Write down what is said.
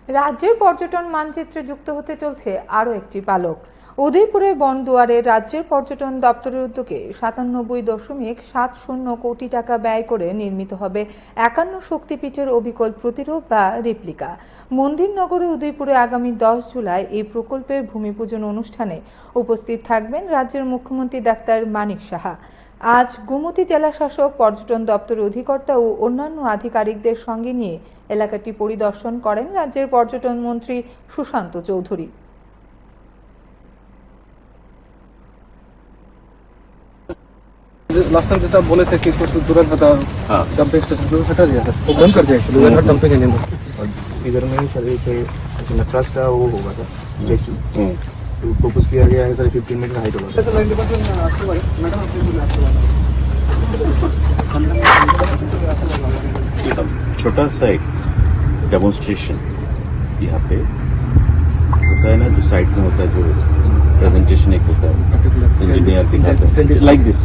রাজ্যের পর্যটন মানচিত্রে যুক্ত হতে চলছে আরও একটি পালক। উদয়পুরের বনদুয়ারে রাজ্যের পর্যটন দপ্তরের উদ্যোগে 97.70 কোটি টাকা ব্যয় করে নির্মিত হবে 51 শক্তিপীঠের অবিকল প্রতিরূপ বা রেপ্লিকা। মন্দিরনগরে উদয়পুরে আগামী 10 জুলাই এই প্রকল্পের ভূমিপূজন অনুষ্ঠানে উপস্থিত থাকবেন রাজ্যের মুখ্যমন্ত্রী ডাক্তার মানিক সাহা। আজ গোমতী জেলা শাসক, পর্যটন দপ্তরের অধিকর্তা ও অন্যান্য আধিকারিকদের সঙ্গে নিয়ে এলাকাটি পরিদর্শন করেন রাজ্যের পর্যটন মন্ত্রী সুশান্ত চৌধুরী। लास्ट टाइम जैसा आप बोले थे कि कुछ तुरंत था डंपिंग स्टेशन को हटा दिया सर, वो बंद कर दिया एक्चुअली, नॉट डंपिंग एनीमोर। इधर में ही सर एक नटराज का वो होगा सर, स्टैचू तो प्रपोज किया गया है सर 15 मीटर हाइट होगा। छोटा सा एक डेमोन्स्ट्रेशन यहाँ पे होता है ना, जो साइड में होता है, जो प्रेजेंटेशन एक होता है, इंजीनियर दिखाता है, लाइक दिस।